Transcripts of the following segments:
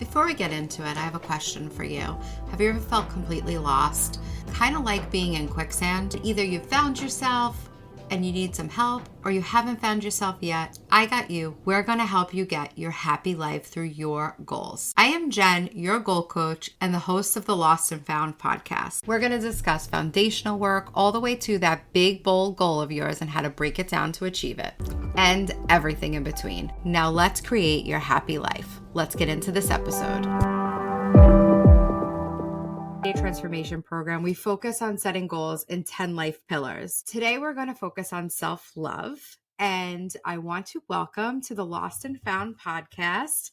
Before we get into it, I have a question for you. Have you ever felt completely lost? Kind of like being in quicksand. Either you found yourself and you need some help, or you haven't found yourself yet. I got you. We're going to help you get your happy life through your goals. I am Jen, your goal coach and the host of the Lost and Found podcast. We're going to discuss foundational work all the way to that big, bold goal of yours and how to break it down to achieve it, and everything in between. Now let's create your happy life. Let's get into this episode. Transformation program, we focus on setting goals in 10 life pillars. Today, we're going to focus on self-love, and I want to welcome to the Lost and Found podcast,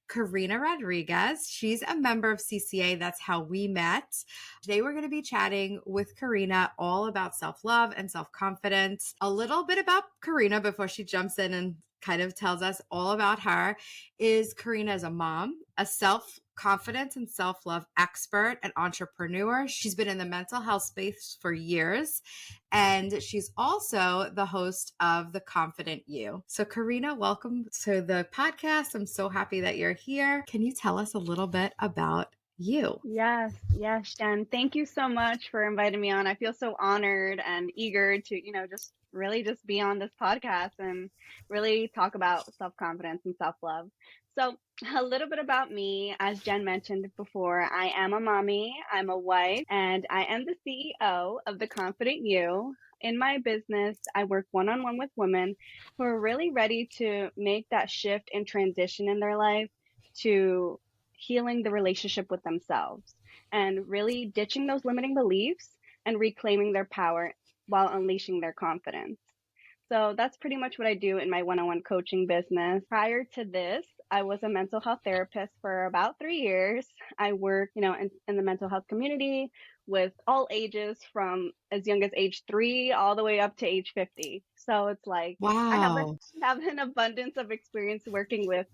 Karina Rodriguez. She's a member of CCA. That's how we met. Today, we're going to be chatting with Karina all about self-love and self-confidence. A little bit about Karina before she jumps in and kind of tells us all about her is Karina is a mom, a self-confidence and self-love expert and entrepreneur. She's been in the mental health space for years, and she's also the host of The Confident You. So Karina, welcome to the podcast. I'm so happy that you're here. Can you tell us a little bit about you? Yes, Jen. Thank you so much for inviting me on. I feel so honored and eager to, just really just be on this podcast and really talk about self-confidence and self-love. So a little bit about me, as Jen mentioned before, I am a mommy, I'm a wife, and I am the CEO of The Confident You. In my business, I work one-on-one with women who are really ready to make that shift and transition in their life to healing the relationship with themselves and really ditching those limiting beliefs and reclaiming their power while unleashing their confidence. So that's pretty much what I do in my one-on-one coaching business. Prior to this, I was a mental health therapist for about 3 years. I work, in the mental health community with all ages from as young as age 3 all the way up to age 50. So it's like, Wow. I have an abundance of experience working with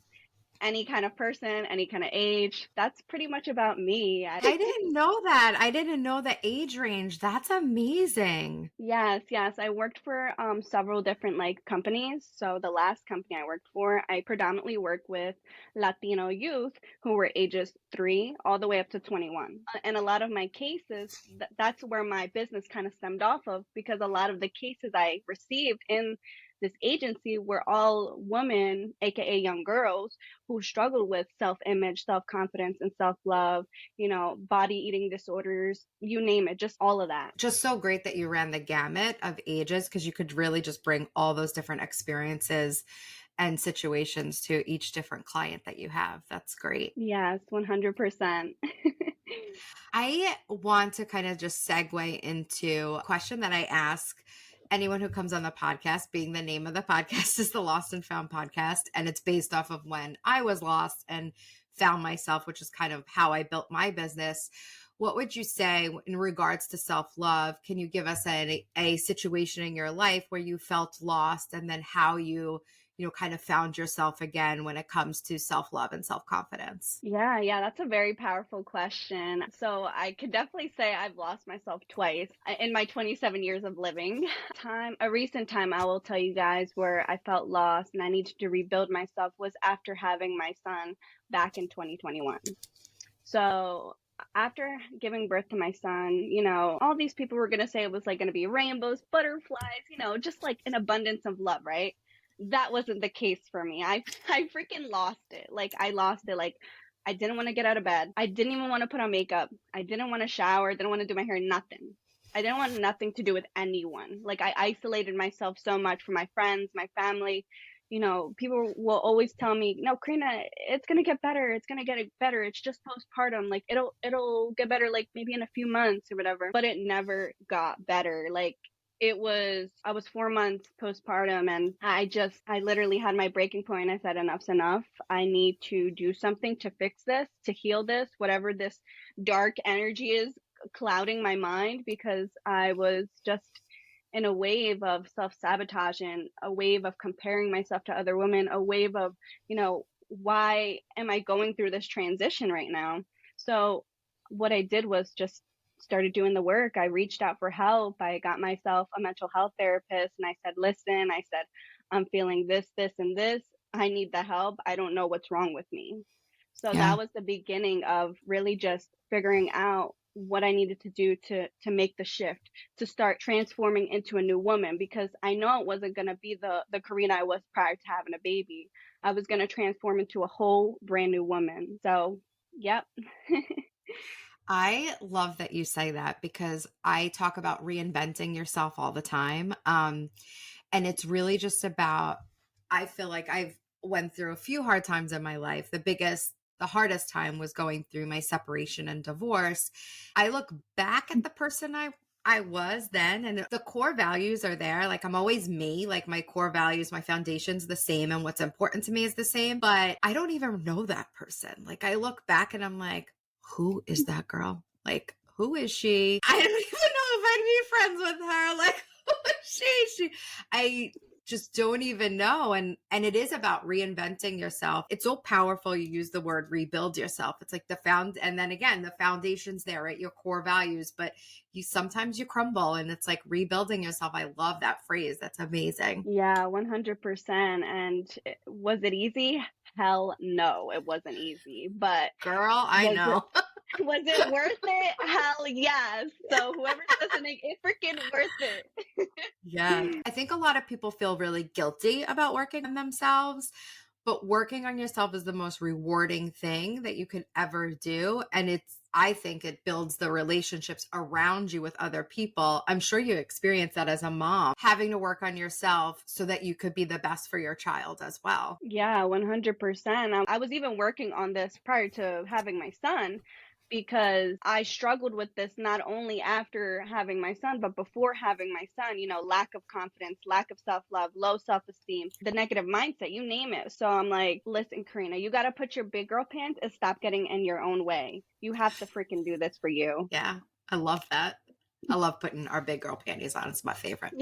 any kind of person, any kind of age. That's pretty much about me. I didn't know that. I didn't know the age range. That's amazing. Yes. I worked for several different companies. So the last company I worked for, I predominantly worked with Latino youth who were ages 3 all the way up to 21. And a lot of my cases, that's where my business kind of stemmed off of, because a lot of the cases I received in this agency were all women, aka young girls, who struggled with self-image, self-confidence, and self-love, body eating disorders, you name it, just all of that. Just so great that you ran the gamut of ages, because you could really just bring all those different experiences and situations to each different client that you have. That's great. Yes, 100%. I want to kind of just segue into a question that I ask anyone who comes on the podcast, being the name of the podcast is the Lost and Found podcast. And it's based off of when I was lost and found myself, which is kind of how I built my business. What would you say in regards to self-love? Can you give us a situation in your life where you felt lost, and then how you kind of found yourself again when it comes to self-love and self-confidence? Yeah, that's a very powerful question. So I could definitely say I've lost myself twice in my 27 years of living. A recent time I will tell you guys where I felt lost and I needed to rebuild myself was after having my son back in 2021. So after giving birth to my son, all these people were going to say it was going to be rainbows, butterflies, just an abundance of love, right? That wasn't the case for me. I freaking lost it. I lost it. I didn't want to get out of bed. I didn't even want to put on makeup. I didn't want to shower. Didn't want to do my hair, nothing. I didn't want nothing to do with anyone. I isolated myself so much from my friends, my family. People will always tell me, no, Karina, it's going to get better. It's going to get better. It's just postpartum. It'll get better, maybe in a few months or whatever. But it never got better. I was 4 months postpartum, and I literally had my breaking point. I said, enough's enough. I need to do something to fix this, to heal this, whatever this dark energy is clouding my mind, because I was just in a wave of self-sabotage and a wave of comparing myself to other women, a wave of, why am I going through this transition right now? So what I did was just started doing the work. I reached out for help. I got myself a mental health therapist, and I said, listen, I'm feeling this, and this. I need the help. I don't know what's wrong with me. So Yeah. that was the beginning of really just figuring out what I needed to do to make the shift, to start transforming into a new woman, because I know it wasn't going to be the Karina I was prior to having a baby. I was going to transform into a whole brand new woman. So, yep. I love that you say that because I talk about reinventing yourself all the time. And it's really just about, I feel like I've went through a few hard times in my life. The hardest time was going through my separation and divorce. I look back at the person I was then, and the core values are there. Like, I'm always me, like my core values, my foundation's the same, and what's important to me is the same, but I don't even know that person. Like, I look back and I'm like, who is that girl? Like, who is she? I don't even know if I'd be friends with her. Like, who is I just don't even know. And it is about reinventing yourself. It's so powerful. You use the word rebuild yourself. It's like and then again, the foundation's there, right? Your core values, but sometimes you crumble, and it's like rebuilding yourself. I love that phrase. That's amazing. Yeah, 100%. And was it easy? Hell no, it wasn't easy. But Girl, I was it know. was it worth it? Hell yes. So whoever's listening, it's freaking worth it. Yeah. I think a lot of people feel really guilty about working on themselves, but working on yourself is the most rewarding thing that you could ever do. And I think it builds the relationships around you with other people. I'm sure you experienced that as a mom, having to work on yourself so that you could be the best for your child as well. Yeah, 100%. I was even working on this prior to having my son, because I struggled with this not only after having my son, but before having my son, lack of confidence, lack of self-love, low self-esteem, the negative mindset, you name it. So I'm like, listen, Karina, you got to put your big girl pants and stop getting in your own way. You have to freaking do this for you. Yeah, I love that. I love putting our big girl panties on. It's my favorite.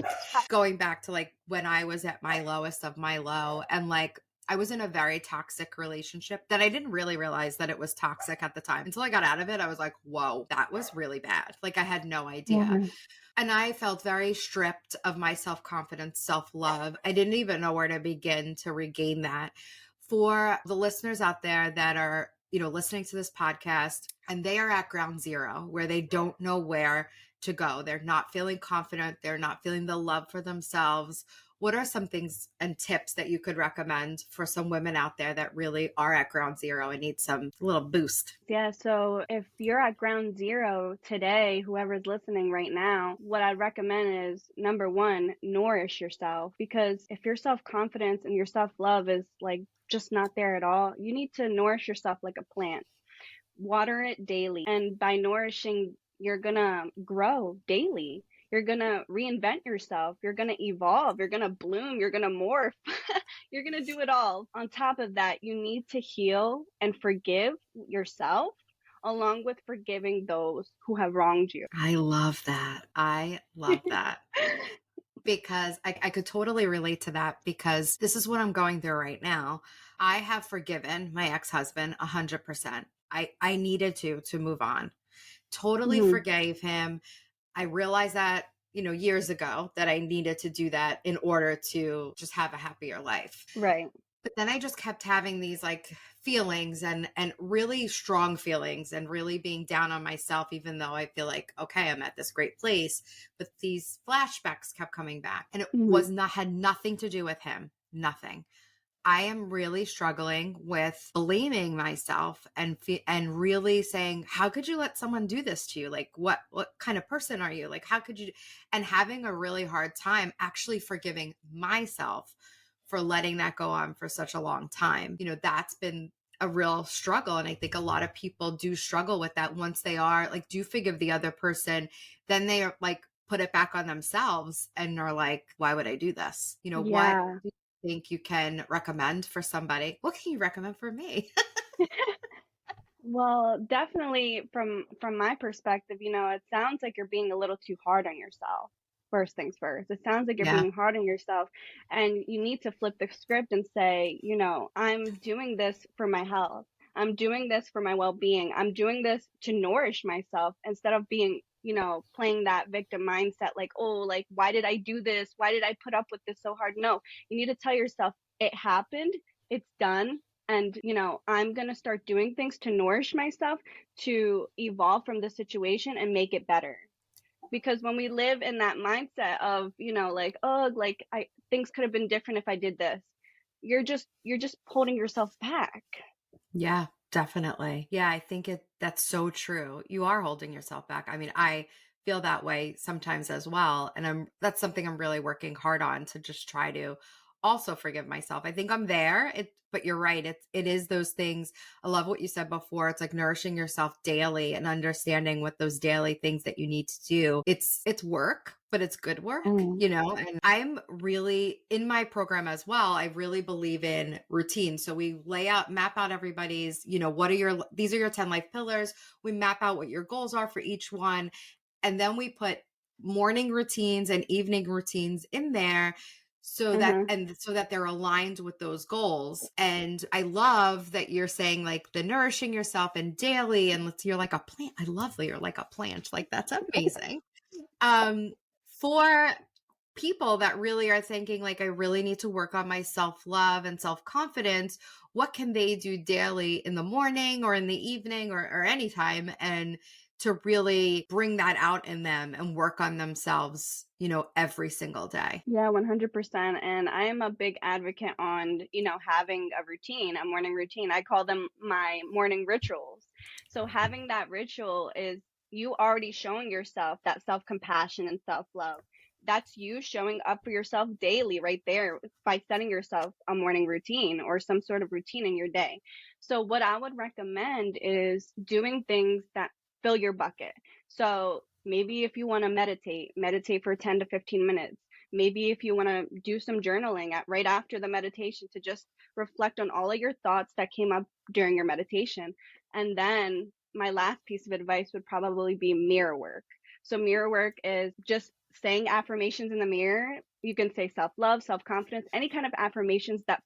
Going back to like when I was at my lowest of my low, and like I was in a very toxic relationship that I didn't really realize that it was toxic at the time. Until I got out of it, I was like, whoa, that was really bad. Like, I had no idea. Mhm. And I felt very stripped of my self-confidence, self-love. I didn't even know where to begin to regain that. For the listeners out there that are, listening to this podcast and they are at ground zero where they don't know where to go, they're not feeling confident, they're not feeling the love for themselves. What are some things and tips that you could recommend for some women out there that really are at ground zero and need some little boost? Yeah, so if you're at ground zero today, whoever's listening right now, what I'd recommend is, number one, nourish yourself. Because if your self-confidence and your self-love is like just not there at all, you need to nourish yourself like a plant. Water it daily. And by nourishing, you're gonna grow daily. You're gonna reinvent yourself. You're gonna evolve. You're gonna bloom. You're gonna morph. You're gonna do it all. On top of that, you need to heal and forgive yourself, along with forgiving those who have wronged you. I love that. I love that. Because I could totally relate to that, because this is what I'm going through right now. I have forgiven my ex-husband 100%. I needed to move on. Totally Mhm. forgave him. I realized that, years ago, that I needed to do that in order to just have a happier life. Right. But then I just kept having these like feelings and really strong feelings, and really being down on myself, even though I feel like, okay, I'm at this great place. But these flashbacks kept coming back, and it Mhm. had nothing to do with him. Nothing. I am really struggling with blaming myself and really saying, how could you let someone do this to you? Like, what kind of person are you? Like, how could you? And having a really hard time actually forgiving myself for letting that go on for such a long time. That's been a real struggle. And I think a lot of people do struggle with that. Once they are like, do forgive the other person, then they are like, put it back on themselves and are like, why would I do this? What Yeah. do you think you can recommend for somebody? What can you recommend for me? Well, definitely from my perspective, it sounds like you're being a little too hard on yourself. First things first. It sounds like you're Yeah. being hard on yourself, and you need to flip the script and say, I'm doing this for my health. I'm doing this for my well-being. I'm doing this to nourish myself, instead of being, playing that victim mindset, like, oh, like, why did I do this? Why did I put up with this so hard? No, you need to tell yourself, it happened. It's done. And, I'm going to start doing things to nourish myself, to evolve from the situation and make it better. Because when we live in that mindset of, like, oh, like things could have been different if I did this, you're just holding yourself back. Yeah, definitely. Yeah, I think that's so true. You are holding yourself back. I mean, I feel that way sometimes as well, and that's something I'm really working hard on to just try to also forgive myself. I think I'm there. But you're right. It is those things. I love what you said before. It's like nourishing yourself daily and understanding what those daily things that you need to do. It's work, but it's good work, Mm. and I'm really in my program as well. I really believe in routine. So we map out everybody's, these are your 10 life pillars. We map out what your goals are for each one. And then we put morning routines and evening routines in there Uh-huh. so that they're aligned with those goals. And I love that you're saying like the nourishing yourself and daily, and you're like a plant. I love that you're like a plant. Like that's amazing. Um, for people that really are thinking like I really need to work on my self-love and self-confidence, what can they do daily in the morning or in the evening or anytime, and to really bring that out in them and work on themselves, every single day? Yeah, 100%. And I am a big advocate on, having a routine, a morning routine. I call them my morning rituals. So having that ritual is you already showing yourself that self-compassion and self-love. That's you showing up for yourself daily right there by setting yourself a morning routine or some sort of routine in your day. So what I would recommend is doing things that fill your bucket. So maybe if you want to meditate for 10 to 15 minutes. Maybe if you want to do some journaling right after the meditation to just reflect on all of your thoughts that came up during your meditation. And then my last piece of advice would probably be mirror work. So mirror work is just saying affirmations in the mirror. You can say self-love, self-confidence, any kind of affirmations that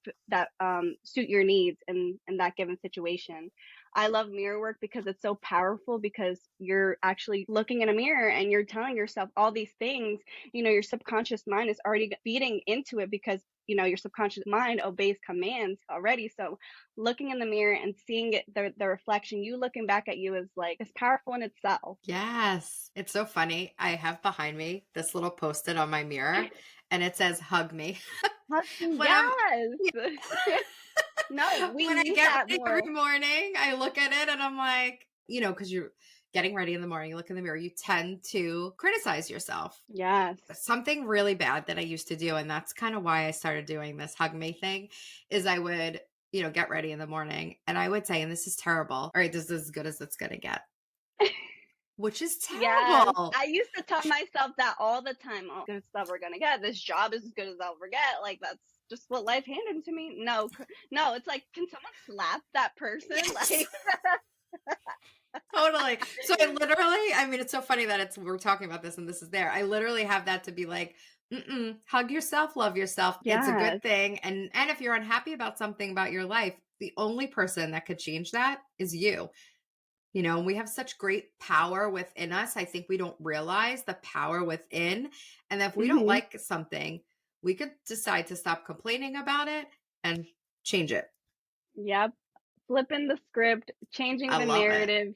suit your needs in that given situation. I love mirror work because it's so powerful, because you're actually looking in a mirror and you're telling yourself all these things. Your subconscious mind is already feeding into it because, your subconscious mind obeys commands already. So looking in the mirror and seeing it, the reflection, you looking back at you is like, it's powerful in itself. Yes. It's so funny. I have behind me this little post-it on my mirror, and it says hug me. when I'm Yes. No, we when I need get that ready more. every morning, I look at it and I'm like, because you're getting ready in the morning, you look in the mirror, you tend to criticize yourself. Yes. Something really bad that I used to do, and that's kind of why I started doing this hug me thing, is I would, get ready in the morning and I would say, and this is terrible, all right, this is as good as it's going to get, which is Yes, terrible. I used to tell myself that all the time. Oh, good stuff we're gonna get. This job is as good as I'll ever get. Like that's just what life handed to me. No, no, it's like, can someone slap that person? Yes. Like, Totally. So I mean, it's so funny that we're talking about this and this is there. I literally have that to be like, hug yourself, love yourself. It's a good yes, thing. And if you're unhappy about something about your life, the only person that could change that is you. We have such great power within us. I think we don't realize the power within. And if we don't hmm like something, we could decide to stop complaining about it and change it. yep. Flipping the script, changing I the love it. narrative,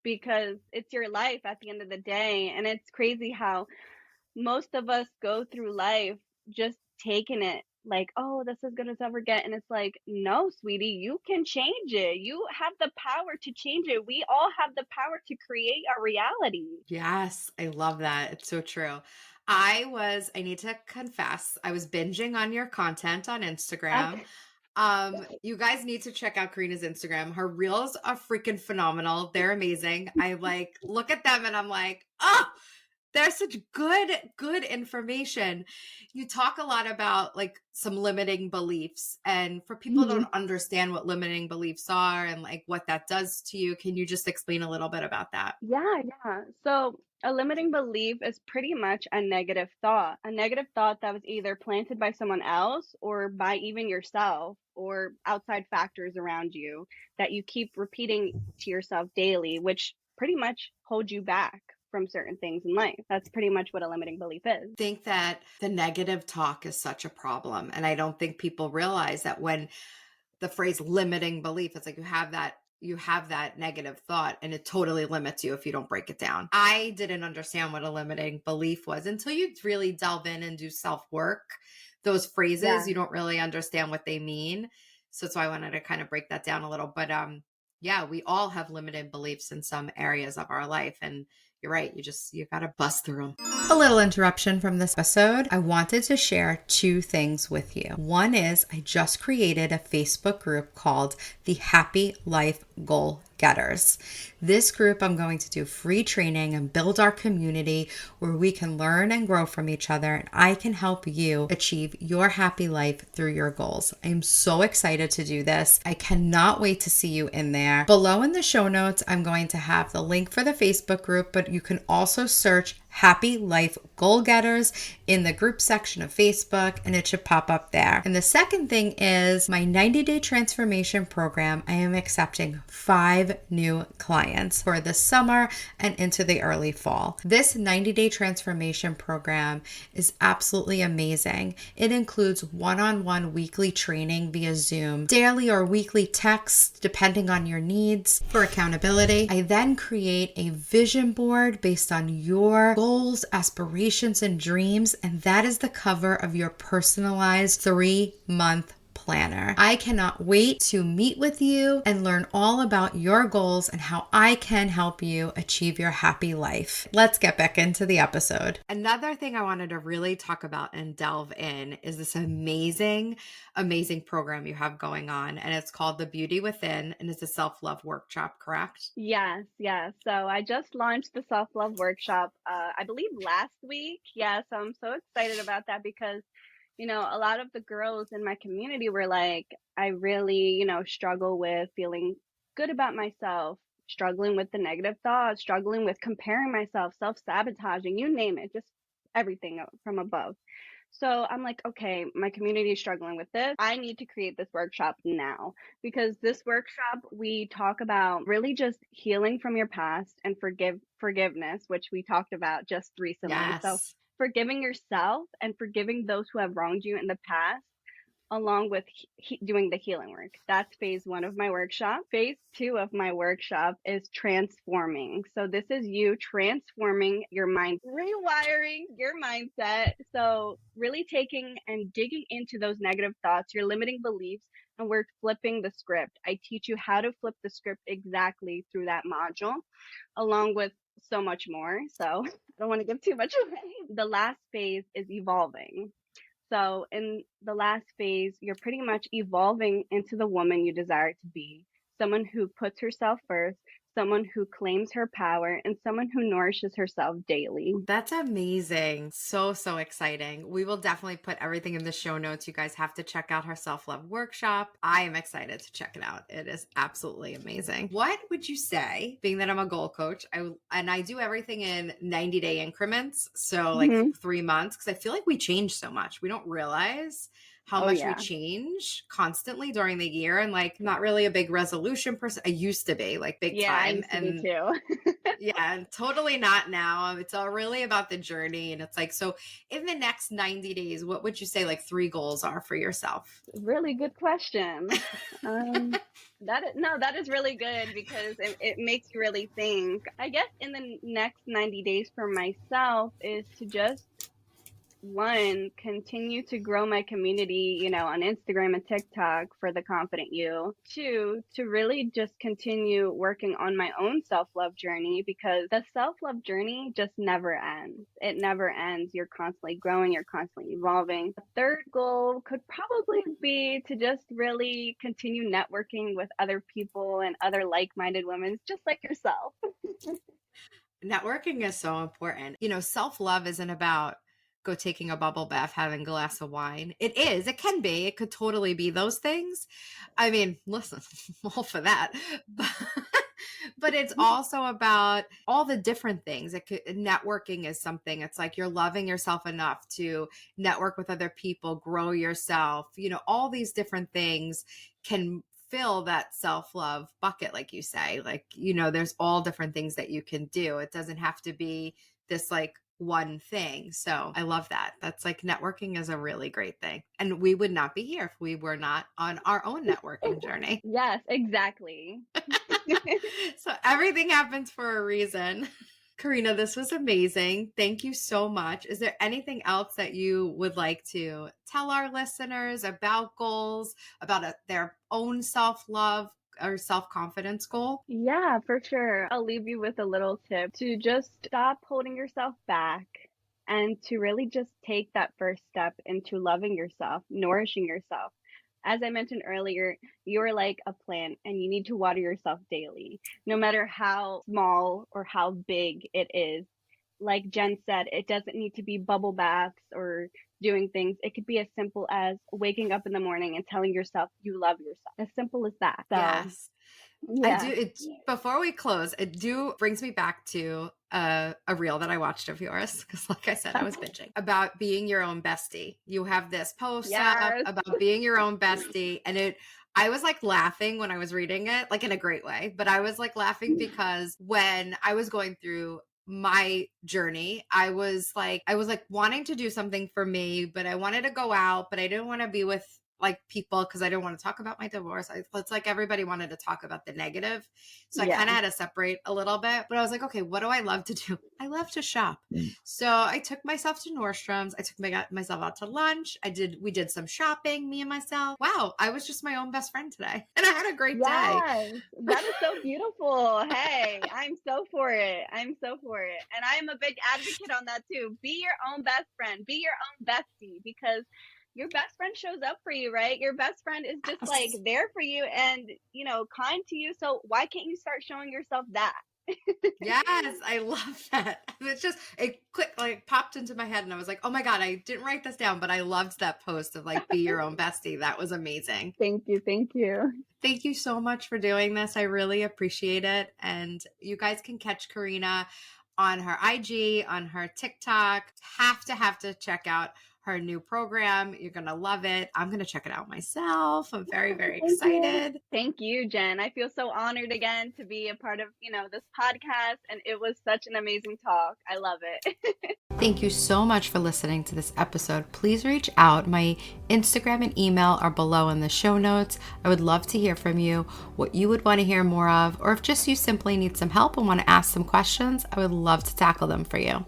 because it's your life at the end of the day, and it's crazy how most of us go through life just taking it like, oh, that's as good as I ever get. And it's like, no, sweetie, you can change it. You have the power to change it. We all have the power to create our reality. Yes, I love that. It's so true. I need to confess, I was binging on your content on Instagram. Okay. You guys need to check out Karina's Instagram. Her reels are freaking phenomenal. They're amazing. I like look at them and I'm like, oh, there's such good information. You talk a lot about like some limiting beliefs. And for people who Mhm. don't understand what limiting beliefs are and like what that does to you, can you just explain a little bit about that? Yeah. So a limiting belief is pretty much a negative thought that was either planted by someone else or by even yourself or outside factors around you that you keep repeating to yourself daily, which pretty much hold you back from certain things in life. That's pretty much what a limiting belief is. Think that the negative talk is such a problem. And I don't think people realize that when the phrase limiting belief. It's like you have that negative thought and it totally limits you if you don't break it down. I didn't understand what a limiting belief was until you really delve in and do self-work. Those phrases, Yeah. you don't really understand what they mean. So that's why I wanted to kind of break that down a little. But yeah, we all have limited beliefs in some areas of our life. And you're right. You got to bust through them. A little interruption from this episode. I wanted to share two things with you. One is I just created a Facebook group called the Happy Life Goal Getters. This group, I'm going to do free training and build our community where we can learn and grow from each other, and I can help you achieve your happy life through your goals. I am so excited to do this. I cannot wait to see you in there. Below in the show notes, I'm going to have the link for the Facebook group, but you can also search Happy Life Goal Getters in the group section of Facebook, and it should pop up there. And the second thing is my 90-day transformation program. I am accepting 5 new clients for the summer and into the early fall. This 90-day transformation program is absolutely amazing. It includes one-on-one weekly training via Zoom, daily or weekly texts, depending on your needs for accountability. I then create a vision board based on your goals, aspirations, and dreams, and that is the cover of your personalized 3-month planner. I cannot wait to meet with you and learn all about your goals and how I can help you achieve your happy life. Let's get back into the episode. Another thing I wanted to really talk about and delve in is this amazing program you have going on, and it's called The Beauty Within, and it's a self-love workshop, correct? Yes, yes. So I just launched the self-love workshop, I believe last week. Yeah, so I'm so excited about that because, a lot of the girls in my community were like, I really, struggle with feeling good about myself, struggling with the negative thoughts, struggling with comparing myself, self-sabotaging, you name it, just everything from above. So I'm like, okay, my community is struggling with this. I need to create this workshop now because this workshop, we talk about really just healing from your past and forgiveness, which we talked about just recently. So Yes. forgiving yourself and forgiving those who have wronged you in the past, along with doing the healing work. That's phase 1 of my workshop. Phase 2 of my workshop is transforming. So this is you transforming your mind, rewiring your mindset. So really taking and digging into those negative thoughts, your limiting beliefs, and we're flipping the script. I teach you how to flip the script exactly through that module, along with so much more. So I don't want to give too much away. The last phase is evolving. So in the last phase, you're pretty much evolving into the woman you desire to be, someone who puts herself first, someone who claims her power, and someone who nourishes herself daily. That's amazing. So, so exciting. We will definitely put everything in the show notes. You guys have to check out her self-love workshop. I am excited to check it out. It is absolutely amazing. What would you say, being that I'm a goal coach, I do everything in 90-day increments, so like Mm-hmm. 3 months, because I feel like we change so much. We don't realize how Oh, much we yeah. change constantly during the year, and like not really a big resolution person. I used to be like big Yeah, I time, used to be and too. yeah, and totally not now. It's all really about the journey. And it's like, so in the next 90 days, what would you say like 3 goals are for yourself? Really good question. That is really good because it makes you really think. I guess in the next 90 days for myself is to just one, continue to grow my community, on Instagram and TikTok for the confident you. Two, to really just continue working on my own self-love journey because the self-love journey just never ends. It never ends. You're constantly growing, you're constantly evolving. The third goal could probably be to just really continue networking with other people and other like-minded women, just like yourself. Networking is so important. Self-love isn't about go taking a bubble bath, having a glass of wine. It is. It can be. It could totally be those things. I mean, listen, I'm all for that. But it's also about all the different things. Networking is something. It's like you're loving yourself enough to network with other people, grow yourself. All these different things can fill that self-love bucket, like you say. Like, there's all different things that you can do. It doesn't have to be this like one thing. So I love that. That's like networking is a really great thing. And we would not be here if we were not on our own networking journey. Yes, exactly. So everything happens for a reason. Karina, this was amazing. Thank you so much. Is there anything else that you would like to tell our listeners about goals, about their own self-love or self-confidence goal? Yeah, for sure. I'll leave you with a little tip to just stop holding yourself back and to really just take that first step into loving yourself, nourishing yourself. As I mentioned earlier, you're like a plant and you need to water yourself daily, no matter how small or how big it is. Like Jen said, it doesn't need to be bubble baths or doing things. It could be as simple as waking up in the morning and telling yourself you love yourself. As simple as that. So, Yes. I do. yeah. Before we close, it brings me back to a reel that I watched of yours. Cause like I said, I was bitching about being your own bestie. You have this post up Yes. about being your own bestie. And I was like laughing when I was reading it, like in a great way, but I was like laughing because when I was going through my journey, I was like wanting to do something for me, but I wanted to go out, but I didn't want to be with like people because I didn't want to talk about my divorce. It's like everybody wanted to talk about the negative. So I kind of had to separate a little bit, but I was like, okay, what do I love to do? I love to shop. So I took myself to Nordstrom's. I took myself out to lunch. We did some shopping, me and myself. Wow. I was just my own best friend today and I had a great day. Yes, that is so beautiful. Hey, I'm so for it. I'm so for it. And I am a big advocate on that too. Be your own best friend. Be your own bestie because your best friend shows up for you, right? Your best friend is just like there for you and, kind to you. So why can't you start showing yourself that? Yes, I love that. It popped into my head and I was like, oh my God, I didn't write this down, but I loved that post of like, be your own bestie. That was amazing. Thank you. Thank you. Thank you so much for doing this. I really appreciate it. And you guys can catch Karina on her IG, on her TikTok. Have to check out her new program. You're going to love it. I'm going to check it out myself. I'm very, very excited. Thank you, Jen. I feel so honored again to be a part of, this podcast. And it was such an amazing talk. I love it. Thank you so much for listening to this episode. Please reach out. My Instagram and email are below in the show notes. I would love to hear from you, what you would want to hear more of, or if just you simply need some help and want to ask some questions, I would love to tackle them for you.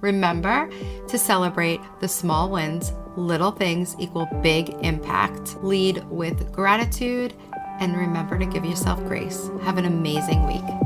Remember to celebrate the small wins. Little things equal big impact. Lead with gratitude and remember to give yourself grace. Have an amazing week.